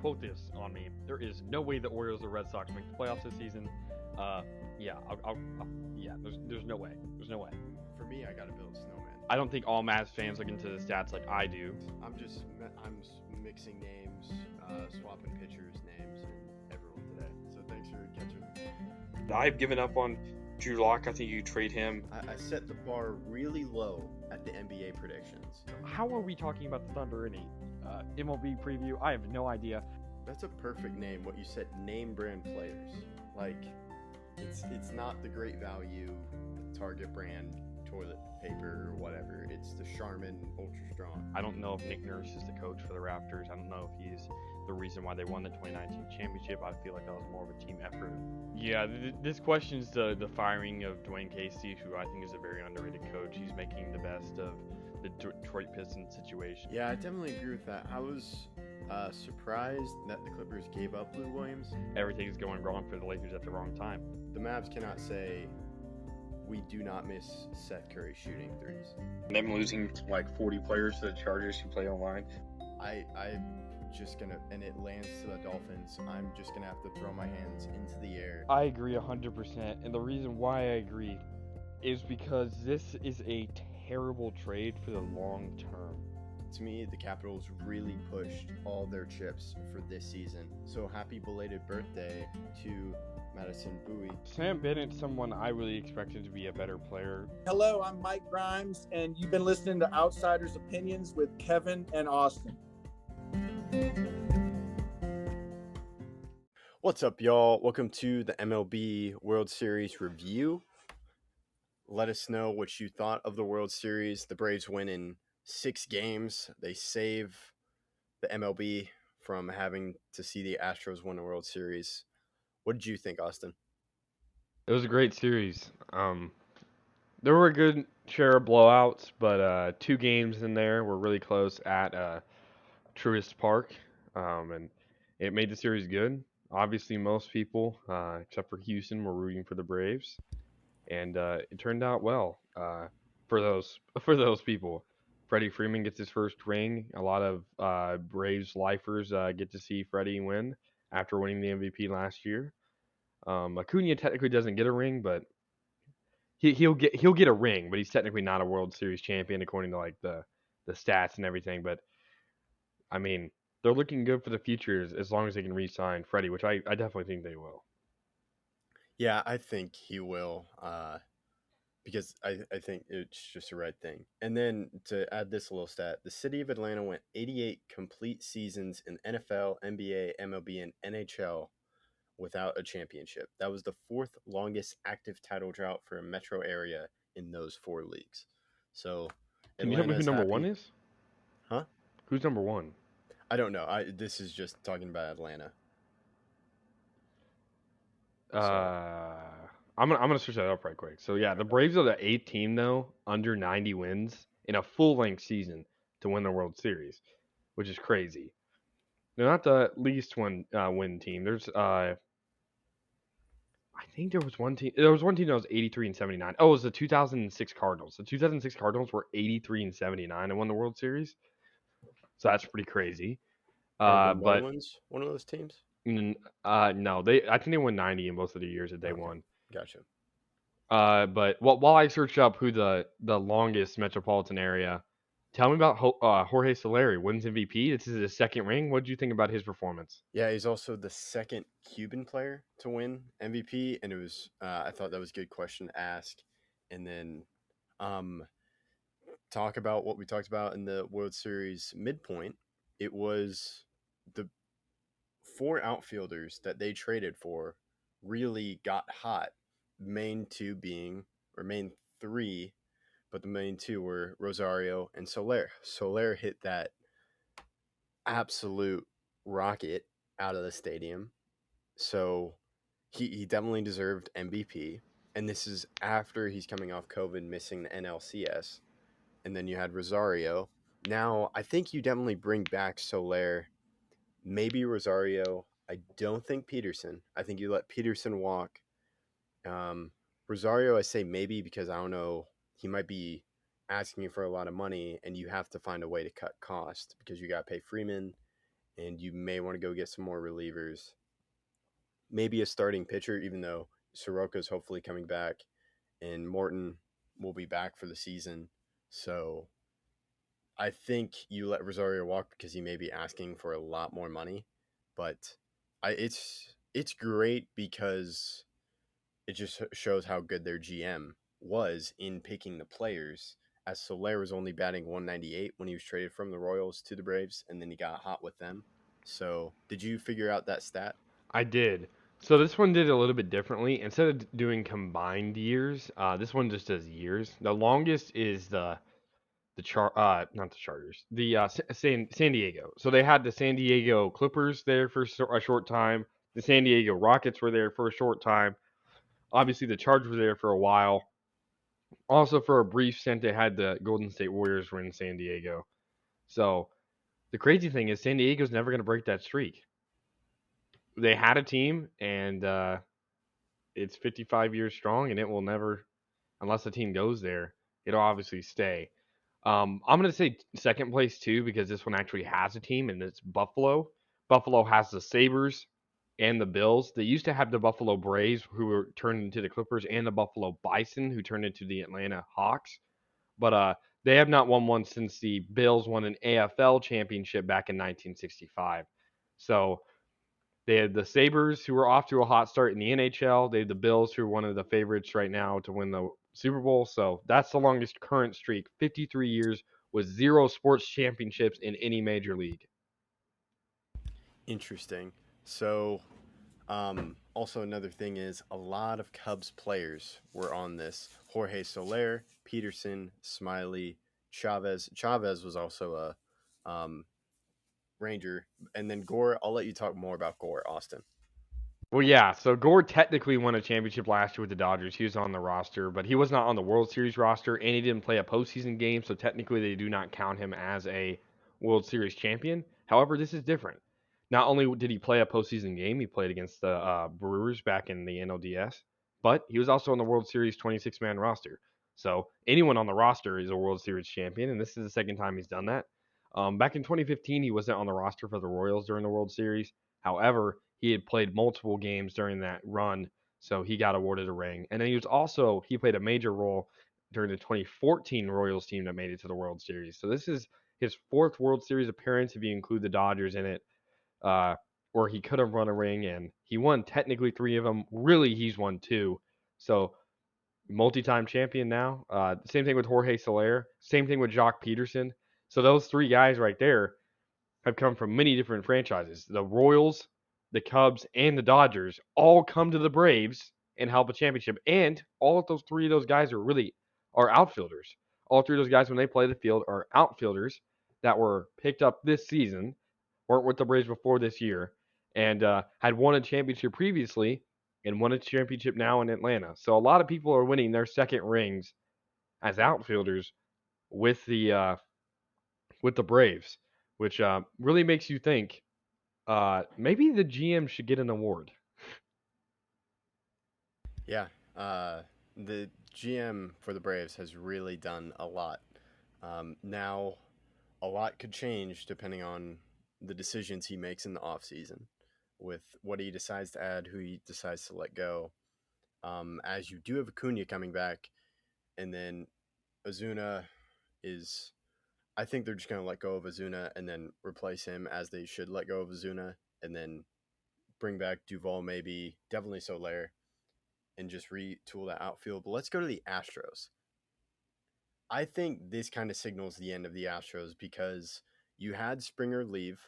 quote this on me. There is no way the Orioles or Red Sox make the playoffs this season. Yeah, yeah. There's no way. There's no way. For me, I gotta build a snowman. I don't think all Mavs fans look into the stats like I do. I'm mixing names, swapping pitchers' names, and everyone today. So thanks for catching. I've given up on Drew Lock. I think you trade him. I set the bar really low at the NBA predictions. How are we talking about the Thunder in a MLB preview? I have no idea. That's a perfect name. What you said, name brand players. Like, it's not the Great Value Target brand toilet paper or whatever. It's the Charmin Ultra Strong. I don't know if Nick Nurse is the coach for the Raptors. I don't know if he's the reason why they won the 2019 championship. I feel like that was more of a team effort. Yeah, this questions the firing of Dwayne Casey, who I think is a very underrated coach. He's making the best of the Detroit Pistons situation. Yeah, I definitely agree with that. I was surprised that the Clippers gave up Lou Williams. Everything's going wrong for the Lakers at the wrong time. The Mavs cannot say we do not miss Seth Curry shooting threes. Them losing like 40 players to the Chargers who play online. I'm just gonna, and it lands to the Dolphins. I'm just gonna have to throw my hands into the air. I agree 100%, and the reason why I agree is because this is a terrible trade for the long term. To me, the Capitals really pushed all their chips for this season. So happy belated birthday to Madison Bowie. Sam Bennett's someone I really expected to be a better player. Hello, I'm Mike Grimes, and you've been listening to Outsiders Opinions with Kevin and Austin. What's up, y'all? Welcome to the MLB World Series review. Let us know what you thought of the World Series. The Braves win in 6 games. They save the MLB from having to see the Astros win the World Series. What did you think, Austin? It was a great series. There were a good share of blowouts, but 2 games in there were really close at Truist Park, and it made the series good. Obviously, most people, except for Houston, were rooting for the Braves, and it turned out well for those people. Freddie Freeman gets his first ring. A lot of Braves lifers get to see Freddie win after winning the MVP last year. Acuna technically doesn't get a ring, but he'll get a ring, but he's technically not a World Series champion according to like the stats and everything. But I mean, they're looking good for the future as long as they can re-sign Freddie, which I definitely think they will. Yeah, I think he will, because I think it's just the right thing. And then to add this little stat, the city of Atlanta went 88 complete seasons in NFL, NBA, MLB, and NHL without a championship. That was the 4th longest active title drought for a metro area in those 4 leagues. So, Can you tell me who number happy. 1 is? Huh? Who's number 1? I don't know. This is just talking about Atlanta. I'm gonna search that up right quick. So yeah, the Braves are the 8th team though, under 90 wins in a full-length season to win the World Series, which is crazy. They're not the least win team. There's I think there was one team. There was one team that was 83 and 79. Oh, it was the 2006 Cardinals. The 2006 Cardinals were 83 and 79 and won the World Series. So that's pretty crazy. But one of those teams. No, I think they won 90 in both of the years that they won. Gotcha. But while I search up who the longest metropolitan area, tell me about Jorge Soler, wins MVP. This is his 2nd ring. What did you think about his performance? Yeah, he's also the 2nd Cuban player to win MVP, and it was I thought that was a good question to ask. And then talk about what we talked about in the World Series midpoint. It was the 4 outfielders that they traded for really got hot. Main 3, but the main 2 were Rosario and Soler. Soler hit that absolute rocket out of the stadium. So he definitely deserved MVP. And this is after he's coming off COVID, missing the NLCS. And then you had Rosario. Now, I think you definitely bring back Soler. Maybe Rosario. I don't think Peterson. I think you let Peterson walk. Rosario, I say maybe because I don't know. He might be asking you for a lot of money, and you have to find a way to cut cost because you got to pay Freeman and you may want to go get some more relievers. Maybe a starting pitcher, even though Soroka's hopefully coming back and Morton will be back for the season. So I think you let Rosario walk because he may be asking for a lot more money. But it's great because it just shows how good their GM was in picking the players. As Soler was only batting 198 when he was traded from the Royals to the Braves, and then he got hot with them. So, did you figure out that stat? I did. So this one did a little bit differently. Instead of doing combined years, this one just does years. The longest is not the Chargers, the San Diego. So they had the San Diego Clippers there for a short time. The San Diego Rockets were there for a short time. Obviously, the Chargers were there for a while. Also, for a brief stint, they had the Golden State Warriors were in San Diego. So the crazy thing is, San Diego's never going to break that streak. They had a team, and it's 55 years strong, and it will never, unless the team goes there, it'll obviously stay. I'm going to say second place too because this one actually has a team, and it's Buffalo. Buffalo has the Sabres and the Bills. They used to have the Buffalo Braves, who were turned into the Clippers, and the Buffalo Bison, who turned into the Atlanta Hawks. But they have not won one since the Bills won an AFL championship back in 1965. So they had the Sabres, who were off to a hot start in the NHL. They had the Bills, who are one of the favorites right now to win the Super Bowl. So that's the longest current streak, 53 years with 0 sports championships in any major league. Interesting. So, also another thing is a lot of Cubs players were on this. Jorge Soler, Peterson, Smiley, Chavez. Chavez was also a Ranger, and then Gore. I'll let you talk more about Gore, Austin. Well, yeah, so Gore technically won a championship last year with the Dodgers. He was on the roster, but he was not on the World Series roster, and he didn't play a postseason game, so technically they do not count him as a World Series champion. However, this is different. Not only did he play a postseason game, he played against the Brewers back in the NLDS, but he was also on the World Series 26-man roster. So anyone on the roster is a World Series champion, and this is the second time he's done that. Back in 2015, he wasn't on the roster for the Royals during the World Series. However, he had played multiple games during that run, so he got awarded a ring. And then he played a major role during the 2014 Royals team that made it to the World Series. So this is his 4th World Series appearance if you include the Dodgers in it, where he could have run a ring, and he won technically 3 of them. Really, he's won 2. So multi-time champion now. Same thing with Jorge Soler. Same thing with Jock Peterson. So those 3 guys right there have come from many different franchises. The Royals, the Cubs, and the Dodgers all come to the Braves and help a championship. And all of those 3 of those guys are outfielders. All 3 of those guys, when they play the field, are outfielders that were picked up this season, weren't with the Braves before this year, and had won a championship previously and won a championship now in Atlanta. So a lot of people are winning their second rings as outfielders with the Braves, which really makes you think maybe the GM should get an award. Yeah, the GM for the Braves has really done a lot. Now, a lot could change depending on the decisions he makes in the offseason with what he decides to add, who he decides to let go. As you do have Acuna coming back, and then Ozuna is, I think they're just going to let go of Ozuna and then replace him as they should let go of Ozuna, and then bring back Duvall, maybe, definitely Soler, and just retool the outfield. But let's go to the Astros. I think this kind of signals the end of the Astros because you had Springer leave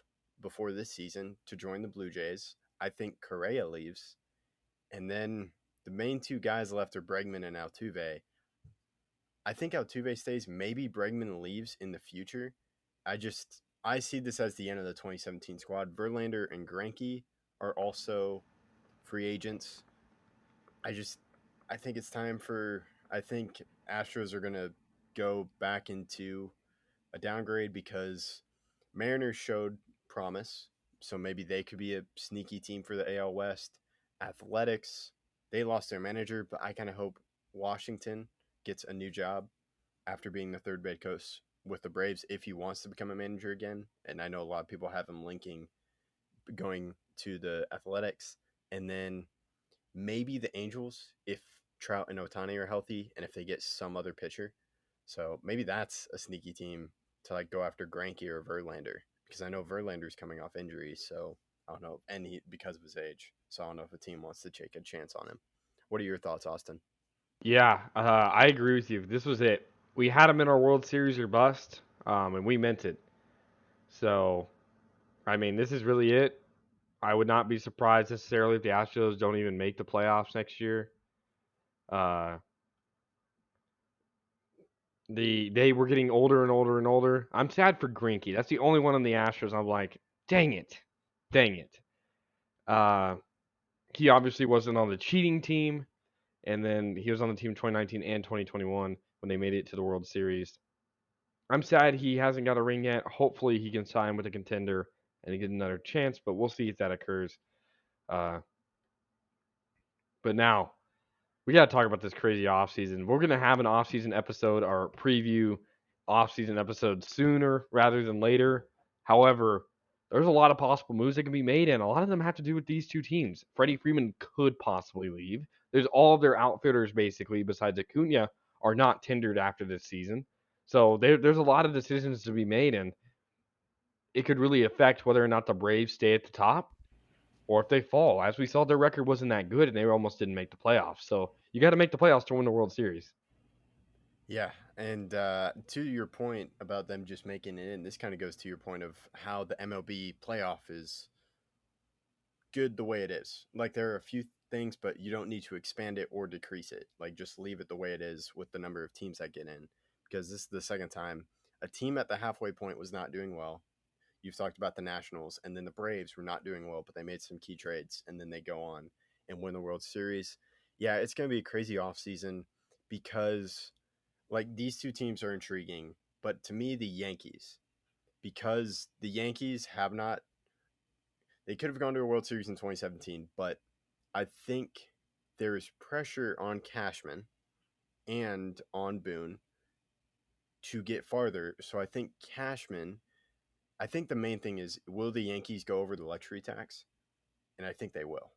before this season to join the Blue Jays. I think Correa leaves. And then the main 2 guys left are Bregman and Altuve. I think Altuve stays. Maybe Bregman leaves in the future. I see this as the end of the 2017 squad. Verlander and Greinke are also free agents. I think it's time I think Astros are going to go back into a downgrade because Mariners showed promise. So maybe they could be a sneaky team for the AL West. Athletics, they lost their manager, but I kind of hope Washington gets a new job after being the 3rd head coach with the Braves if he wants to become a manager again. And I know a lot of people have him linking going to the Athletics, and then maybe the Angels if Trout and Otani are healthy, and if they get some other pitcher. So maybe that's a sneaky team to like go after Greinke or Verlander, because I know Verlander's coming off injury, so I don't know, and because of his age, so I don't know if a team wants to take a chance on him. What are your thoughts, Austin? Yeah, I agree with you. This was it. We had him in our World Series or bust, and we meant it. So, I mean, this is really it. I would not be surprised necessarily if the Astros don't even make the playoffs next year. Uh, they were getting older and older and older. I'm sad for Greinke. That's the only one on the Astros. I'm like, dang it, dang it. Uh, he obviously wasn't on the cheating team, and then he was on the team 2019 and 2021 when they made it to the World Series. I'm sad he hasn't got a ring yet. Hopefully, he can sign with a contender and get another chance, but we'll see if that occurs. Uh, but now we got to talk about this crazy offseason. We're going to have an offseason episode, our preview offseason episode sooner rather than later. However, there's a lot of possible moves that can be made, and a lot of them have to do with these two teams. Freddie Freeman could possibly leave. There's all of their outfitters, basically, besides Acuna, are not tendered after this season. So there's a lot of decisions to be made, and it could really affect whether or not the Braves stay at the top or if they fall. As we saw, their record wasn't that good, and they almost didn't make the playoffs. So you got to make the playoffs to win the World Series. Yeah, and to your point about them just making it in, this kind of goes to your point of how the MLB playoff is good the way it is. Like there are a few things, but you don't need to expand it or decrease it. Like just leave it the way it is with the number of teams that get in, because this is the second time a team at the halfway point was not doing well. You've talked about the Nationals, and then the Braves were not doing well, but they made some key trades, and then they go on and win the World Series. Yeah, it's going to be a crazy offseason because like these two teams are intriguing, but to me, the Yankees, because the Yankees have not, they could have gone to a World Series in 2017, but I think there is pressure on Cashman and on Boone to get farther. So I think Cashman, I think the main thing is, will the Yankees go over the luxury tax? And I think they will.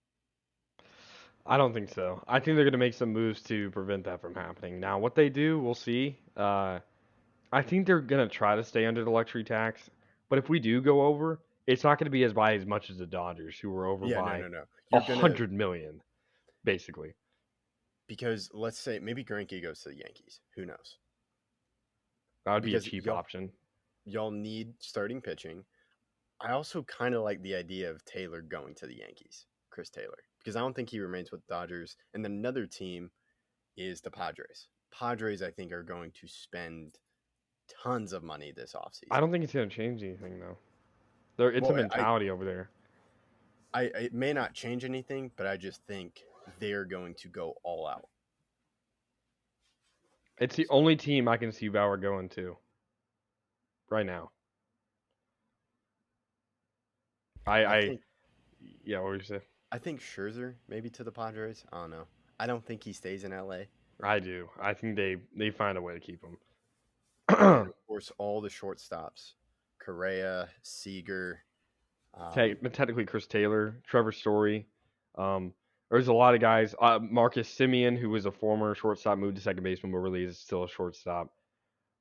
I don't think so. I think they're going to make some moves to prevent that from happening. Now, what they do, we'll see. I think they're going to try to stay under the luxury tax. But if we do go over, it's not going to be by as much as the Dodgers, who were over Yeah, by no. You're gonna, 100 million, basically. because let's say maybe Greinke goes to the Yankees. Who knows? That would be a Because cheap option. y'all need starting pitching. I also kind of like the idea of Taylor going to the Yankees, Chris Taylor, because I don't think he remains with Dodgers. And then another team is the Padres. Padres, I think, are going to spend tons of money this offseason. I don't think it's going to change anything, though. It's a mentality over there. It may not change anything, but I just think they're going to go all out. It's the only team I can see Bauer going to right now. Yeah, what would you say? I think Scherzer maybe to the Padres. I don't know. I don't think he stays in LA. I do. I think they find a way to keep him. And of course, all the shortstops: Correa, Seager. Technically, Chris Taylor, Trevor Story. There's a lot of guys. Marcus Semien, who was a former shortstop, moved to second baseman, but really is still a shortstop.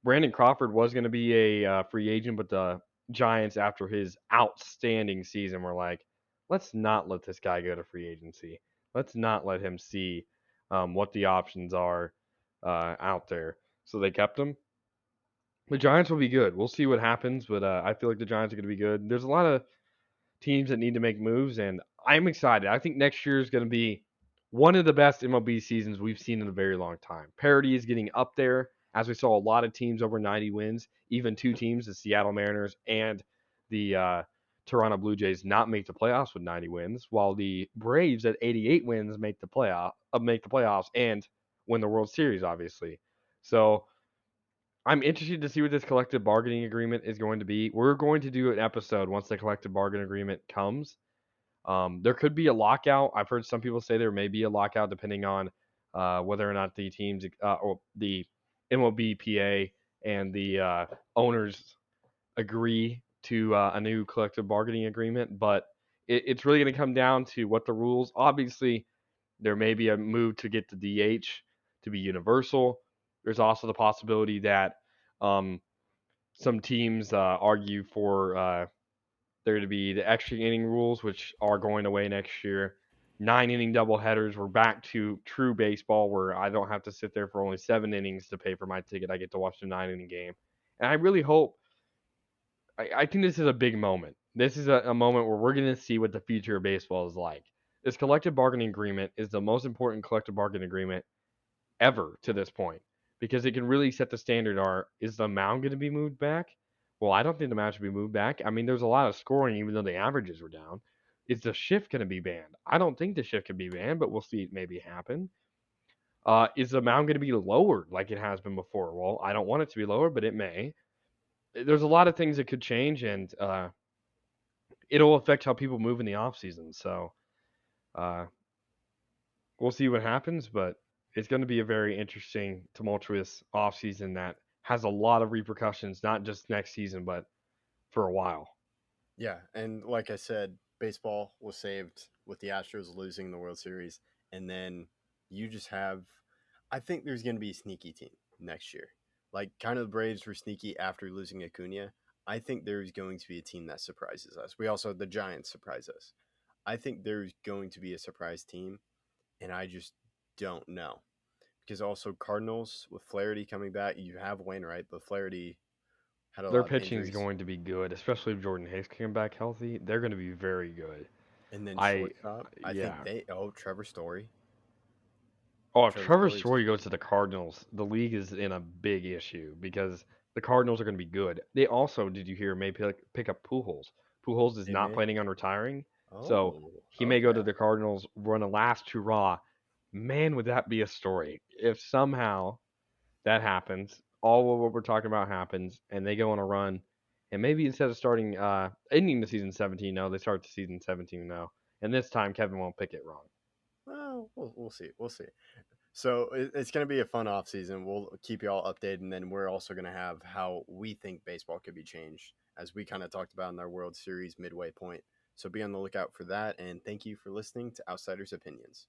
Brandon Crawford was going to be a free agent, but the Giants, after his outstanding season, were like, let's not let this guy go to free agency. Let's not let him see what the options are out there. So they kept him. The Giants will be good. We'll see what happens, but I feel like the Giants are going to be good. There's a lot of teams that need to make moves, and I'm excited. I think next year is going to be one of the best MLB seasons we've seen in a very long time. Parity is getting up there, as we saw a lot of teams over 90 wins, even two teams, the Seattle Mariners and the Toronto Blue Jays, not make the playoffs with 90 wins, while the Braves at 88 wins make the playoffs and win the World Series, obviously. So I'm interested to see what this collective bargaining agreement is going to be. We're going to do an episode once the collective bargaining agreement comes. There could be a lockout. I've heard some people say there may be a lockout depending on whether or not the teams or the MLBPA and the owners agree to a new collective bargaining agreement. But it's really going to come down to what the rules. Obviously, there may be a move to get the DH to be universal. There's also the possibility that some teams argue for there to be the extra inning rules, which are going away next year. 9 inning doubleheaders. We're back to true baseball where I don't have to sit there for only 7 innings to pay for my ticket. I get to watch the 9 inning game. And I really hope, I think this is a big moment. This is a moment where we're going to see what the future of baseball is like. This collective bargaining agreement is the most important collective bargaining agreement ever to this point because it can really set the standard. Is the mound going to be moved back? Well, I don't think the mound should be moved back. I mean, there's a lot of scoring, even though the averages were down. Is the shift going to be banned? I don't think the shift can be banned, but we'll see it maybe happen. Is the mound going to be lowered like it has been before? Well, I don't want it to be lowered, but it may. There's a lot of things that could change, and it'll affect how people move in the off season. So uh, we'll see what happens, but it's going to be a very interesting, tumultuous off season that has a lot of repercussions, not just next season, but for a while. Yeah, and like I said, baseball was saved with the Astros losing the World Series, and then you just have. I think there's going to be a sneaky team next year. Like kind of the Braves were sneaky after losing Acuna. I think there's going to be a team that surprises us. We also the Giants surprise us. I think there's going to be a surprise team, and I just don't know because also Cardinals with Flaherty coming back, you have Wainwright, but Flaherty had a Their lot of pitching is injuries. going to be good, especially if Jordan Hicks came back healthy. They're going to be very good. And then I shortstop, I yeah. think Trevor Story. Oh, if Trevor Trevor Story's- Story goes to the Cardinals, the league is in a big issue because the Cardinals are going to be good. They also, did you hear, may pick up Pujols. Pujols is They not may. planning on retiring, Oh, so he may go to okay. the Cardinals, run a last hurrah. Man, would that be a story if somehow that happens? All of what we're talking about happens, and they go on a run, and maybe instead of starting ending the season 17, no, they start the season 17 now, and this time Kevin won't pick it wrong. Well, we'll see. We'll see. So it's going to be a fun off season. We'll keep you all updated, and then we're also going to have how we think baseball could be changed, as we kind of talked about in our World Series midway point. So be on the lookout for that, and thank you for listening to Outsiders Opinions.